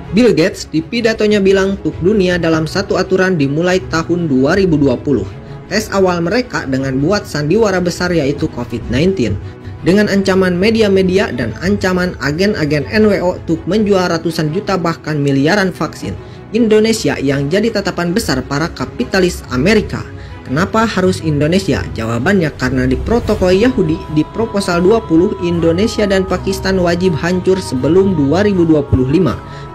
Bill Gates di pidatonya bilang untuk dunia dalam satu aturan dimulai tahun 2020. Tes awal mereka dengan buat sandiwara besar yaitu COVID-19. Dengan ancaman media-media dan ancaman agen-agen NWO untuk menjual ratusan juta bahkan miliaran vaksin. Indonesia yang jadi tatapan besar para kapitalis Amerika. Kenapa harus Indonesia? Jawabannya karena di protokol Yahudi di proposal 20 Indonesia dan Pakistan wajib hancur sebelum 2025.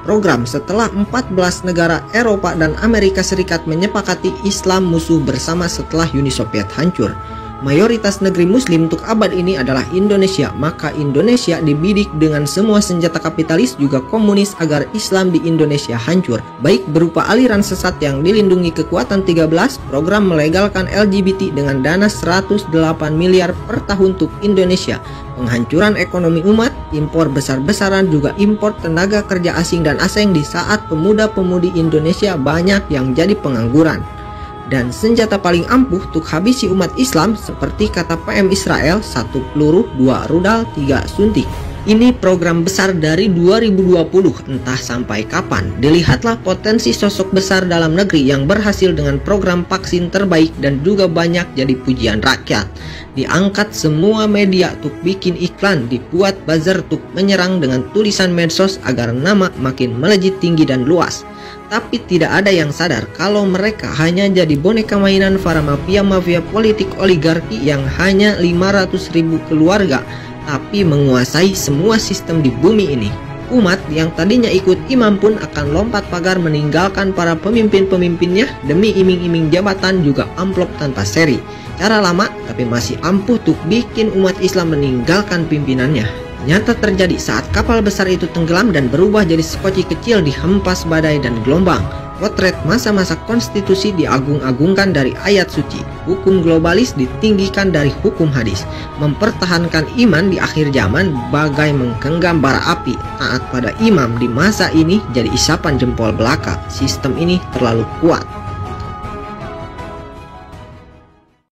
Program setelah 14 negara Eropa dan Amerika Serikat menyepakati Islam musuh bersama setelah Uni Soviet hancur. Mayoritas negeri muslim untuk abad ini adalah Indonesia, maka Indonesia dibidik dengan semua senjata kapitalis juga komunis agar Islam di Indonesia hancur. Baik berupa aliran sesat yang dilindungi kekuatan 13, program melegalkan LGBT dengan dana 108 miliar per tahun untuk Indonesia, penghancuran ekonomi umat, impor besar-besaran juga impor tenaga kerja asing dan asing di saat pemuda-pemudi Indonesia banyak yang jadi pengangguran. Dan senjata paling ampuh untuk habisi umat Islam seperti kata PM Israel, 1 peluru, 2 rudal, 3 suntik. Ini program besar dari 2020, entah sampai kapan. Dilihatlah potensi sosok besar dalam negeri yang berhasil dengan program vaksin terbaik dan juga banyak jadi pujian rakyat. Diangkat semua media untuk bikin iklan, dibuat buzzer untuk menyerang dengan tulisan medsos agar nama makin melejit tinggi dan luas. Tapi tidak ada yang sadar kalau mereka hanya jadi boneka mainan para mafia-mafia politik oligarki yang hanya 500.000 keluarga, tapi menguasai semua sistem di bumi ini. Umat yang tadinya ikut imam pun akan lompat pagar meninggalkan para pemimpin-pemimpinnya demi iming-iming jabatan juga amplop tanpa seri. Cara lama tapi masih ampuh untuk bikin umat Islam meninggalkan pimpinannya. Nyata terjadi saat kapal besar itu tenggelam dan berubah jadi sekoci kecil dihempas badai dan gelombang. Potret masa-masa konstitusi diagung-agungkan dari ayat suci. Hukum globalis ditinggikan dari hukum hadis. Mempertahankan iman di akhir zaman bagai menggenggam bara api. Taat pada imam di masa ini jadi isapan jempol belaka. Sistem ini terlalu kuat.